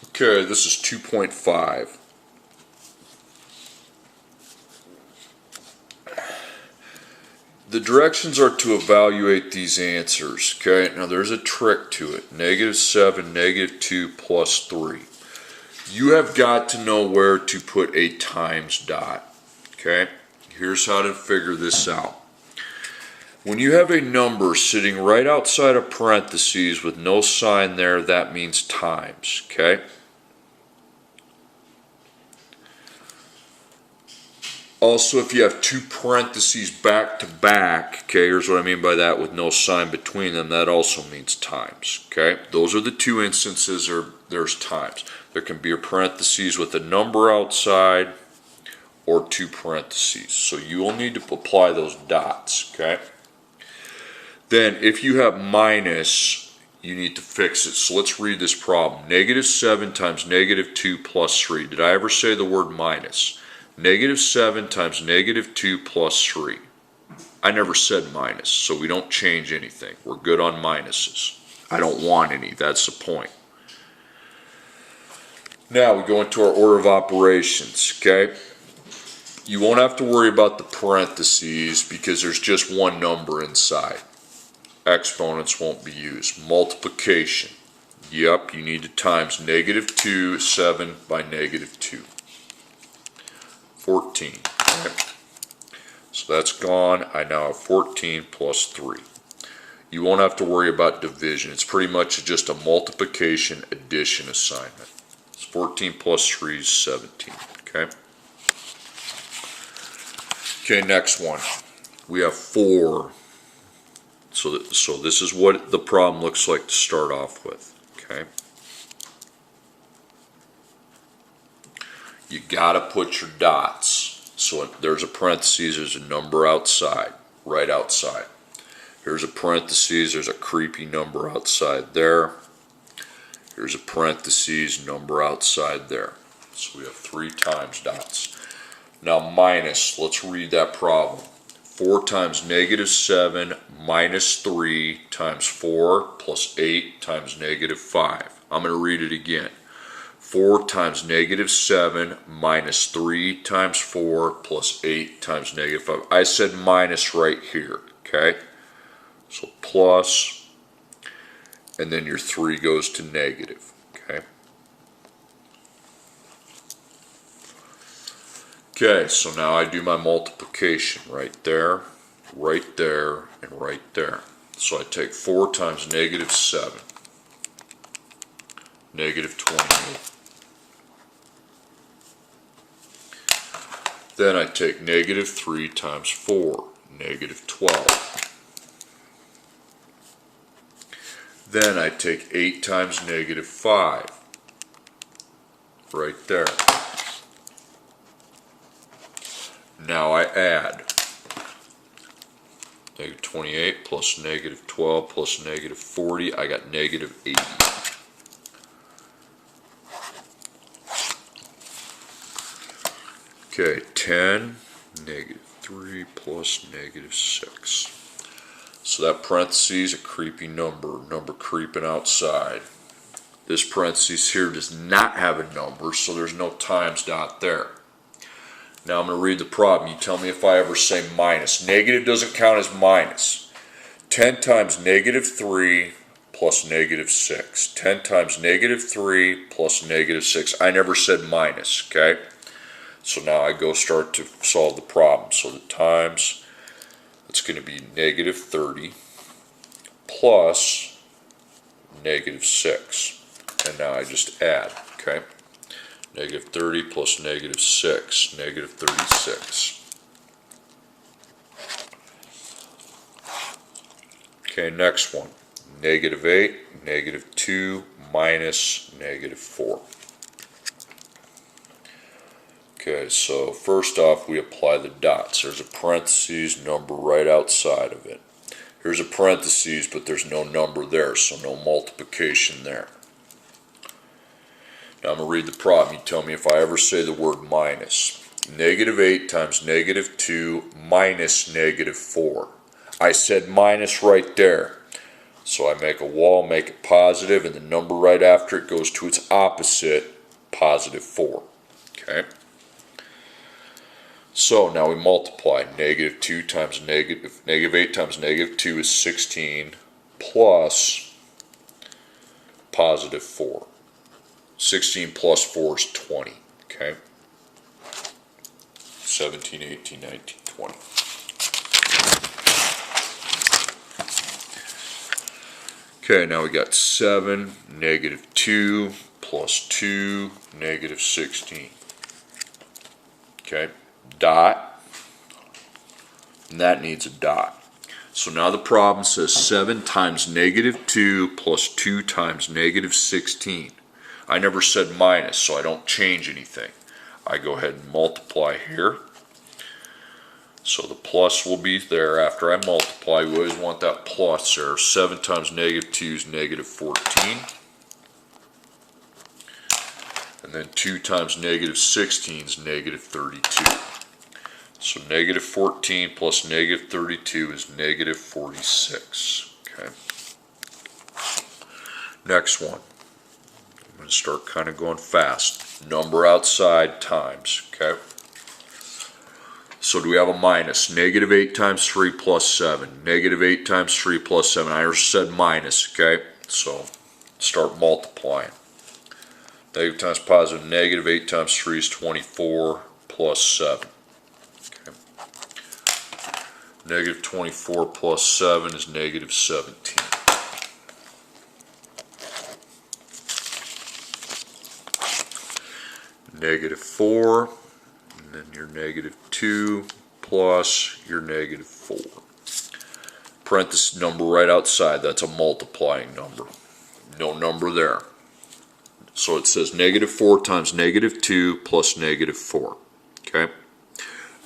Okay, this is 2.5. The directions are to evaluate these answers. Okay, now there's a trick to it. -7, -2, plus 3. You have got to know where to put a times dot. Okay, here's how to figure this out. When you have a number sitting right outside of parentheses with no sign there, that means times. Okay. Also, if you have two parentheses back to back, okay, here's what I mean by that, with no sign between them, that also means times, okay? Those are the two instances there's times. There can be a parentheses with a number outside or two parentheses. So you will need to apply those dots, okay? Then if you have minus, you need to fix it. So let's read this problem. -7 times -2 plus 3. Did I ever say the word minus? -7 times -2 plus 3. I never said minus, so we don't change anything. We're good on minuses. I don't want any, that's the point. Now we go into our order of operations, okay? You won't have to worry about the parentheses because there's just one number inside. Exponents won't be used. Multiplication. Yep, you need to times -2, 7 by -2. 14. Okay. So that's gone. I now have 14 plus 3. You won't have to worry about division. It's pretty much just a multiplication addition assignment. It's 14 plus 3 is 17. Okay. Okay, next one. We have 4. So this is what the problem looks like to start off with. Okay. You gotta put your dots. So there's a parentheses, there's a number outside, right outside. Here's a parentheses, there's a creepy number outside there. Here's a parentheses, number outside there. So we have 3 times dots. Now minus, let's read that problem. 4 times -7 minus 3 times 4 plus 8 times -5. I'm going to read it again. 4 times -7 minus 3 times 4 plus 8 times -5. I said minus right here, okay? So plus, and then your 3 goes to negative, okay? Okay, so now I do my multiplication right there, and right there. So I take 4 times -7, -28. Then I take -3 times 4, -12. Then I take 8 times -5, right there. Now I add -28 plus -12 plus -40, I got -80. Okay, 10, -3 plus -6. So that parentheses, a creepy number creeping outside. This parentheses here does not have a number, so there's no times dot there. Now I'm going to read the problem. You tell me if I ever say minus. Negative doesn't count as minus. 10 times -3 plus -6. 10 times -3 plus -6. I never said minus, okay? So now I go start to solve the problem. So the times, it's going to be -30 plus -6. And now I just add, okay? -30 plus -6, -36. Okay, next one. -8, -2, minus -4. Okay, so first off we apply the dots. There's a parentheses number right outside of it. Here's a parentheses, but there's no number there, so no multiplication there. Now I'm going to read the problem. You tell me if I ever say the word minus. -8 times -2 minus -4. I said minus right there. So I make a wall, make it positive, and the number right after it goes to its opposite, positive 4. Okay? So now we multiply. Negative 2 times negative 8 times negative 2 is 16 plus positive 4. 16 plus 4 is 20. Okay? 17, 18, 19, 20. Okay, now we got 7, negative 2, plus 2, negative 16. Okay, dot, and that needs a dot. So now the problem says 7 times negative 2 plus 2 times negative 16. I never said minus, so I don't change anything. I go ahead and multiply here. So the plus will be there after I multiply. We always want that plus there. 7 times negative 2 is negative 14. And then 2 times negative 16 is negative 32. So negative 14 plus negative 32 is negative 46. Okay. Next one. I'm going to start kind of going fast. Number outside times. Okay. So do we have a minus? Negative 8 times 3 plus 7. Negative 8 times 3 plus 7. I already said minus, okay? So start multiplying. Negative times positive. Negative 8 times 3 is 24 plus 7. Okay. Negative 24 plus 7 is negative 17. Negative 4. And then your negative 2 plus your negative 4. Parenthesis number right outside, that's a multiplying number. No number there. So it says negative 4 times negative 2 plus negative 4. Okay?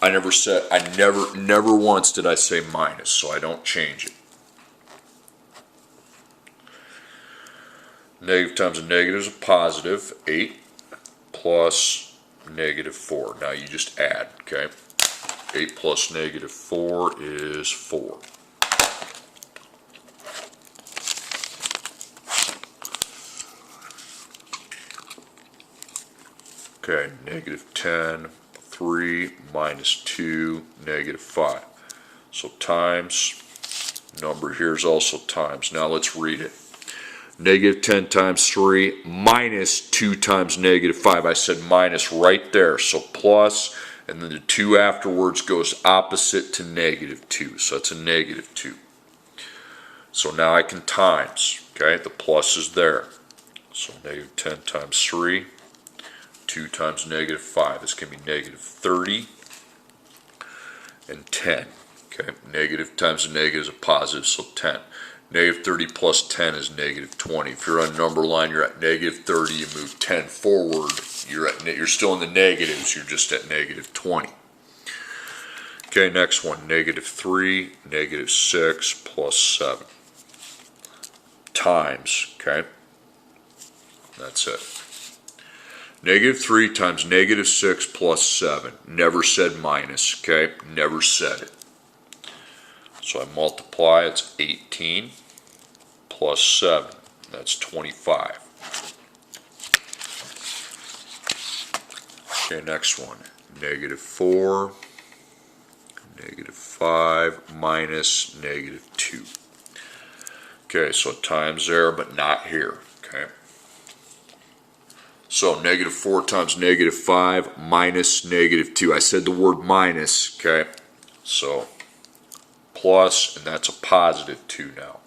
Never once did I say minus, so I don't change it. Negative times a negative is a positive. 8 plus negative 4. Now you just add, okay? 8 plus negative 4 is 4. Okay, negative 10, 3 minus 2, negative 5. So times, number here is also times. Now let's read it. Negative 10 times 3 minus 2 times negative 5. I said minus right there. So plus, and then the 2 afterwards goes opposite to negative 2. So that's a negative 2. So now I can times. Okay, the plus is there. So negative 10 times 3, 2 times negative 5. This can be negative 30 and 10. Okay, negative times a negative is a positive, so 10. Negative 30 plus 10 is negative 20. If you're on number line, you're at negative 30. You move 10 forward, you're still in the negatives. You're just at negative 20. Okay, next one. Negative 3, negative 6 plus 7 times. Okay, that's it. Negative 3 times negative 6 plus 7. Never said minus. Okay, never said it. So I multiply. It's 18. Plus 7, that's 25. Okay, next one. Negative 4, negative 5, minus negative 2. Okay, so times there, but not here. Okay. So negative 4 times negative 5 minus negative 2. I said the word minus, okay? So plus, and that's a positive 2 now.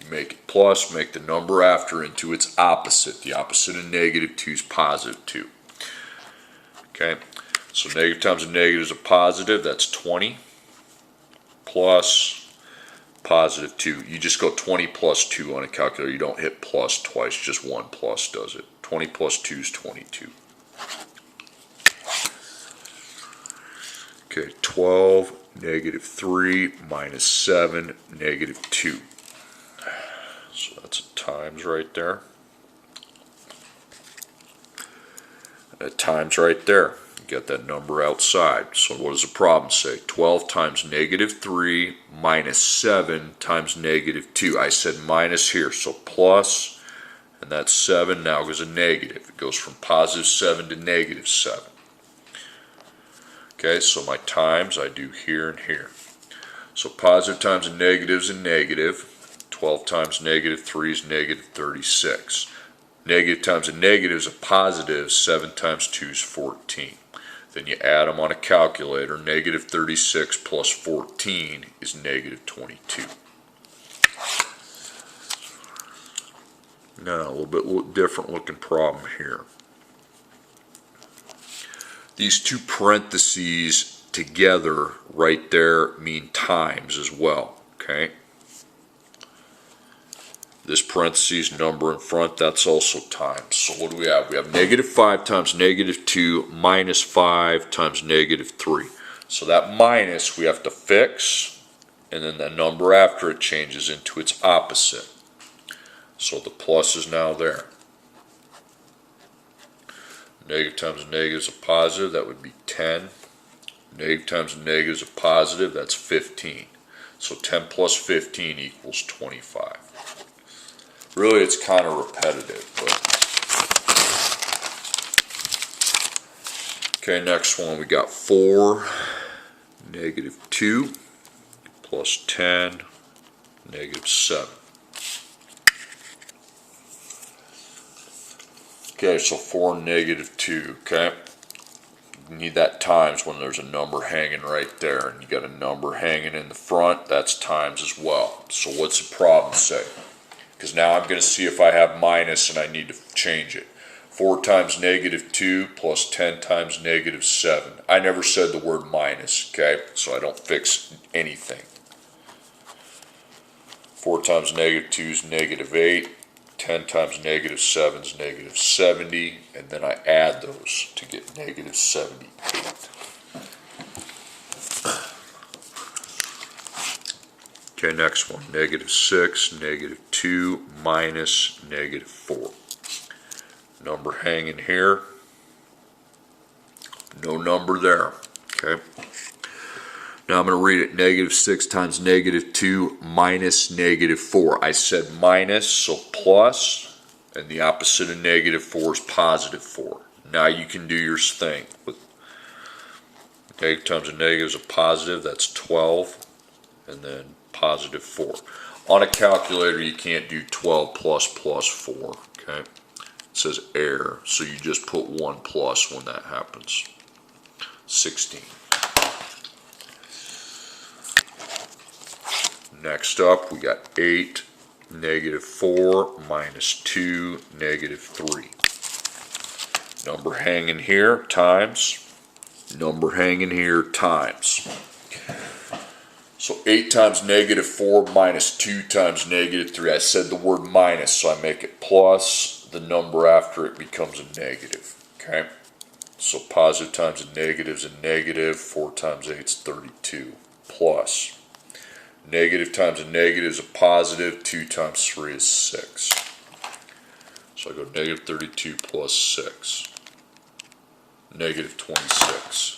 Make it plus, make the number after into its opposite. The opposite of negative 2 is positive 2. Okay, so negative times a negative is a positive, that's 20, plus positive 2. You just go 20 plus 2 on a calculator. You don't hit plus twice, just one plus does it. 20 plus 2 is 22. Okay, 12, negative 3, minus 7, negative 2. So that's a times right there. A times right there. Get that number outside. So what does the problem say? 12 times negative 3 minus 7 times negative 2. I said minus here, so plus, and that 7 now goes a negative. It goes from positive 7 to negative 7. Okay, so my times I do here and here. So positive times a negative is a negative. 12 times negative 3 is negative 36. Negative times a negative is a positive. 7 times 2 is 14. Then you add them on a calculator. Negative 36 plus 14 is negative 22. Now a little bit different looking problem here. These two parentheses together right there mean times as well, okay? This parentheses number in front, that's also times. So what do we have? We have negative 5 times negative 2 minus 5 times negative 3. So that minus we have to fix, and then the number after it changes into its opposite. So the plus is now there. Negative times a negative is a positive, that would be 10. Negative times a negative is a positive, that's 15. So 10 plus 15 equals 25. Really, it's kind of repetitive, but. Okay, next one, we got 4, negative 2, plus 10, negative 7. Okay, so 4, negative 2, okay? You need that times when there's a number hanging right there, and you got a number hanging in the front, that's times as well. So what's the problem say? Because now I'm going to see if I have minus and I need to change it. 4 times negative 2 plus 10 times negative 7. I never said the word minus, okay? So I don't fix anything. 4 times negative 2 is negative 8. 10 times negative 7 is negative 70. And then I add those to get negative 78. Okay, next one, negative 6, negative 2, minus negative 4. Number hanging here, no number there, okay? Now I'm going to read it, negative 6 times negative 2 minus negative 4. I said minus, so plus, and the opposite of negative 4 is positive 4. Now you can do your thing. With negative times a negative is a positive, that's 12, and then positive 4. On a calculator, you can't do 12 plus 4, okay? It says error, so you just put 1 plus when that happens. 16. Next up, we got 8, negative 4, minus 2, negative 3. Number hanging here, times. Number hanging here, times. So 8 times negative 4 minus 2 times negative 3. I said the word minus, so I make it plus. The number after it becomes a negative. Okay? So positive times a negative is a negative. 4 times 8 is 32. Plus. Negative times a negative is a positive. 2 times 3 is 6. So I go negative 32 plus 6. Negative 26.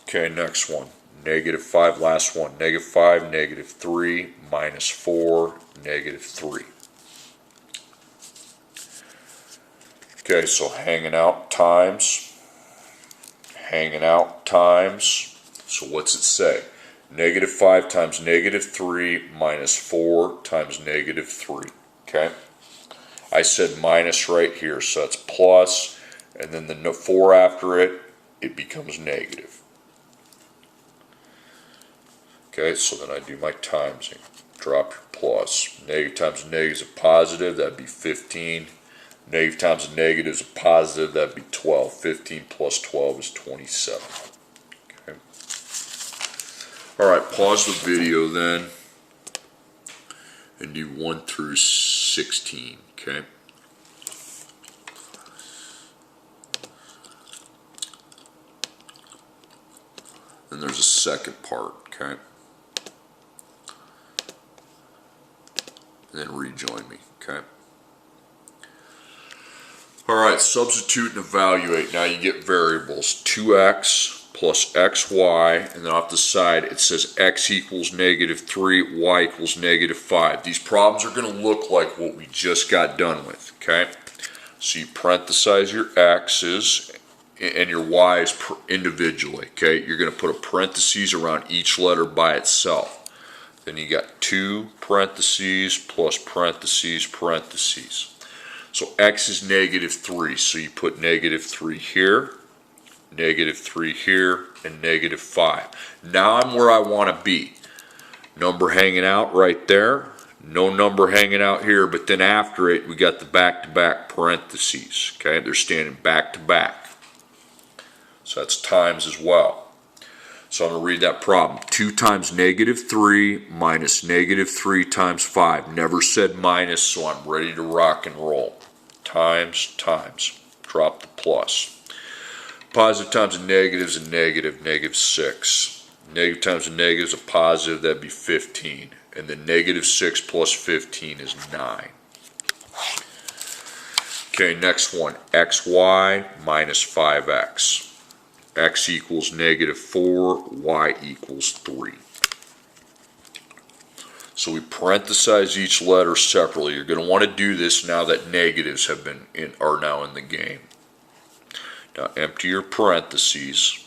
Okay, next one. Negative 5, last one. Negative 5, negative 3, minus 4, negative 3. Okay, so hanging out times. Hanging out times. So what's it say? Negative 5 times negative 3 minus 4 times negative 3. Okay? I said minus right here, so that's plus, and then the 4 after it, it becomes negative. Okay, so then I do my timesing. Drop your plus. Negative times a negative is a positive, that'd be 15. Negative times a negative is a positive, that'd be 12. 15 plus 12 is 27. Okay. Alright, pause the video then and do 1 through 16. Okay. And there's a second part. Okay. And then rejoin me, okay? Alright, substitute and evaluate. Now you get variables. 2x plus xy, and then off the side it says x equals -3, y equals -5. These problems are going to look like what we just got done with, okay? So you parenthesize your x's and your y's individually, okay? You're going to put a parentheses around each letter by itself. Then you got 2 parentheses plus parentheses, parentheses. So x is -3, so you put -3 here, -3 here, and -5. Now I'm where I want to be. Number hanging out right there, no number hanging out here, but then after it we got the back-to-back parentheses, okay? They're standing back-to-back. So that's times as well. So I'm going to read that problem. 2 times -3 minus -3 times 5. Never said minus, so I'm ready to rock and roll. Times, times. Drop the plus. Positive times a negative is a negative, -6. Negative times a negative is a positive, that'd be 15. And then -6 plus 15 is 9. Okay, next one. xy minus 5x. X equals -4, y equals 3. So we parenthesize each letter separately. You're going to want to do this now that negatives are now in the game. Now empty your parentheses.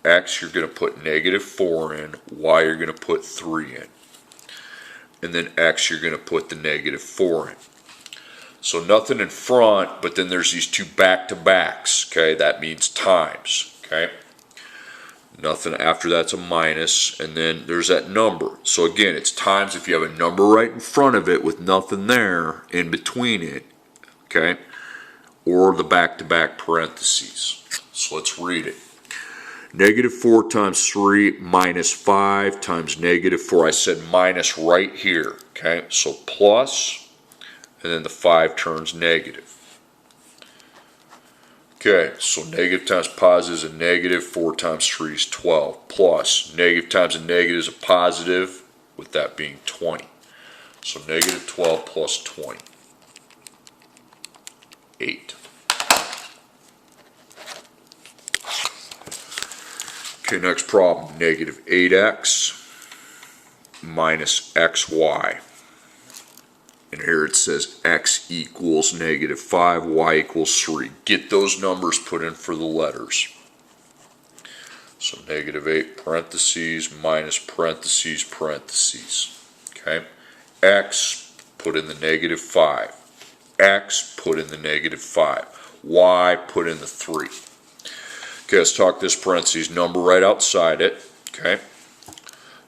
X you're going to put -4 in, y you're going to put 3 in. And then x you're going to put the -4 in. So nothing in front, but then there's these two back-to-backs, okay? That means times, okay? Nothing after that's a minus, and then there's that number. So again, it's times if you have a number right in front of it with nothing there in between it, okay? Or the back-to-back parentheses. So let's read it. -4 times 3 minus 5 times -4. I said minus right here, okay? So plus, and then the 5 turns negative. Okay, so negative times positive is a negative, 4 times 3 is 12, plus negative times a negative is a positive, with that being 20. So -12 plus 20, 8. Okay, next problem, -8x minus xy. And here it says x equals -5, y equals 3. Get those numbers put in for the letters. So -8 parentheses minus parentheses parentheses. Okay? X, put in the -5. X, put in the -5. Y, put in the 3. Okay, let's talk this parentheses. Number right outside it. Okay?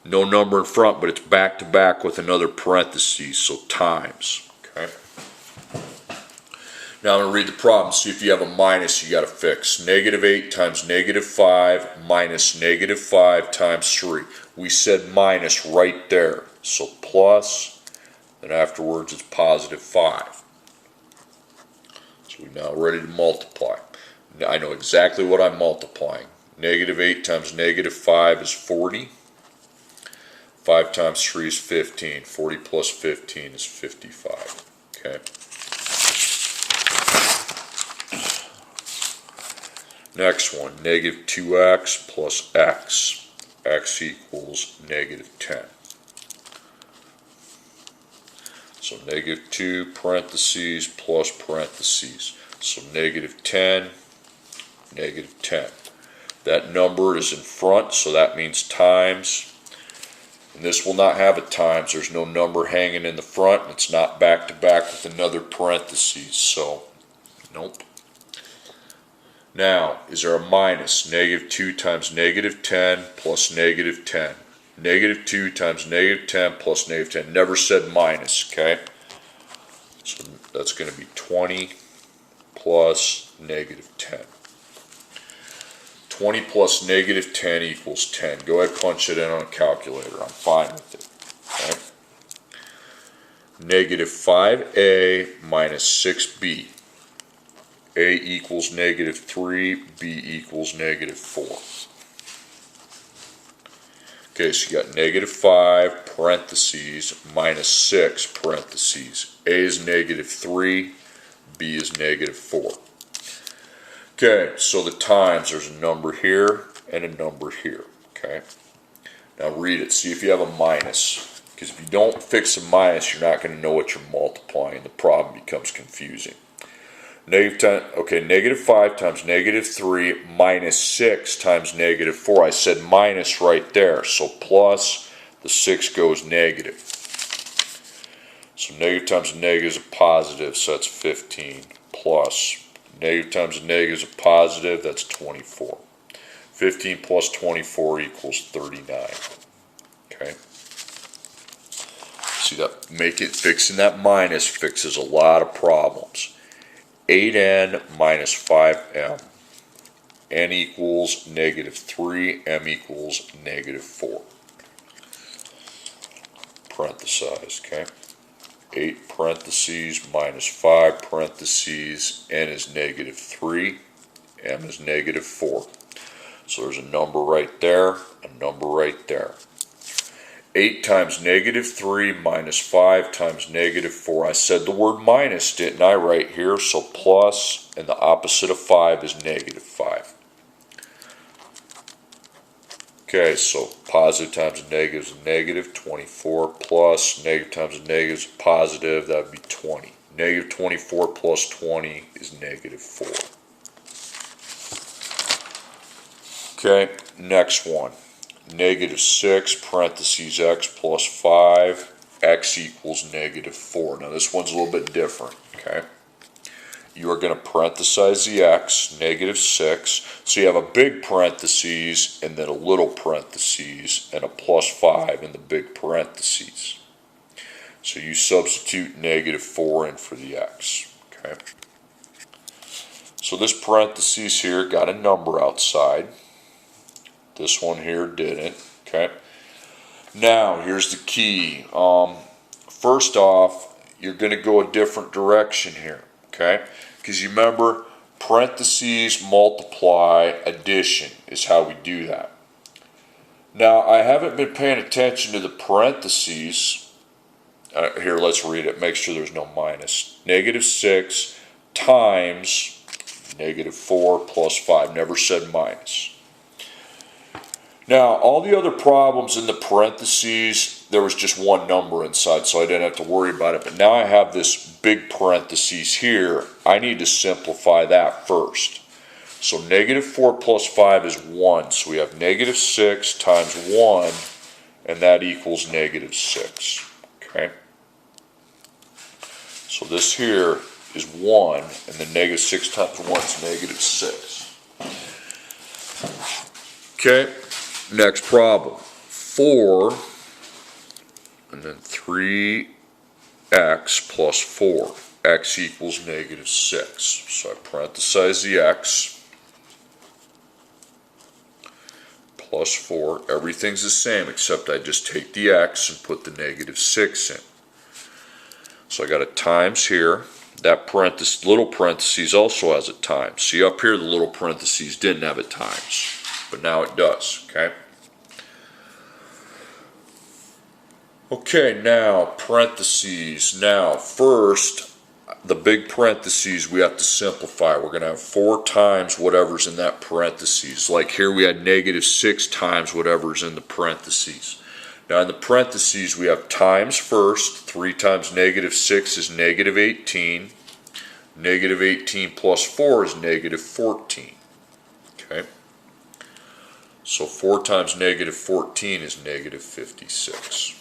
No number in front, but it's back to back with another parentheses, so times. Okay. Now I'm going to read the problem. See if you have a minus you got to fix. -8 times -5 minus -5 times 3. We said minus right there, so plus, and afterwards it's +5. So we're now ready to multiply. Now I know exactly what I'm multiplying. -8 times -5 is 40. 5 times 3 is 15. 40 plus 15 is 55. Okay. Next one, -2x plus x. X equals -10. So -2 parentheses plus parentheses. So -10, -10. That number is in front, so that means times. And this will not have a times. There's no number hanging in the front, and it's not back to back with another parentheses. So, nope. Now, is there a minus? -2 times -10 plus -10. -2 times -10 plus -10. Never said minus, okay? So that's going to be 20 plus -10. 20 plus -10 equals 10. Go ahead and punch it in on a calculator. I'm fine with it. Okay? -5a minus 6b. A equals -3, b equals -4. Okay, so you got -5 parentheses minus 6 parentheses. A is -3, b is negative 4. Okay, so the times, there's a number here and a number here. Okay, now read it, see if you have a minus, because if you don't fix a minus, you're not going to know what you're multiplying. The problem becomes confusing. Negative 5 times negative 3 minus 6 times negative 4. I said minus right there, so plus the 6 goes negative. So negative times a negative is a positive, so that's 15, plus negative times a negative is a positive, that's 24. 15 plus 24 equals 39. Okay. See that? Fixing that minus fixes a lot of problems. 8n minus 5m. N equals negative 3, m equals negative 4. Parenthesize, okay? 8 parentheses minus 5 parentheses, n is negative 3, m is negative 4. So there's a number right there, a number right there. 8 times negative 3 minus 5 times negative 4. I said the word minus, didn't I, right here? So plus, and the opposite of 5 is negative 5. Okay, so positive times a negative is a negative, 24 plus negative times a negative is a positive, that would be 20. Negative 24 plus 20 is negative 4. Okay, next one. Negative 6 parentheses x plus 5, x equals negative 4. Now this one's a little bit different, okay? You are going to parenthesize the x, negative 6. So you have a big parentheses and then a little parentheses and a plus 5 in the big parentheses. So you substitute negative 4 in for the x, okay? So this parentheses here got a number outside. This one here didn't, okay? Now, here's the key. First off, you're going to go a different direction here, okay? Because you remember, parentheses, multiply, addition is how we do that. Now, I haven't been paying attention to the parentheses. Here, let's read it. Make sure there's no minus. Negative 6 times negative 4 plus 5. Never said minus. Now, all the other problems in the parentheses, there was just one number inside, so I didn't have to worry about it. But now I have this big parentheses here. I need to simplify that first. So negative 4 plus 5 is 1. So we have negative 6 times 1, and that equals negative 6. Okay? So this here is 1, and then negative 6 times 1 is negative 6. Okay? Next problem, 4, and then 3x plus 4. X equals negative 6. So I parenthesize the x, plus 4. Everything's the same, except I just take the x and put the negative 6 in. So I got a times here. That little parentheses also has a times. See up here, the little parentheses didn't have a times. But now it does, okay? Okay, now parentheses. Now, first, the big parentheses we have to simplify. We're going to have 4 times whatever's in that parentheses. Like here we had negative 6 times whatever's in the parentheses. Now in the parentheses we have times first. 3 times negative 6 is negative 18. Negative 18 plus 4 is negative 14. Okay? So 4 times negative 14 is negative 56.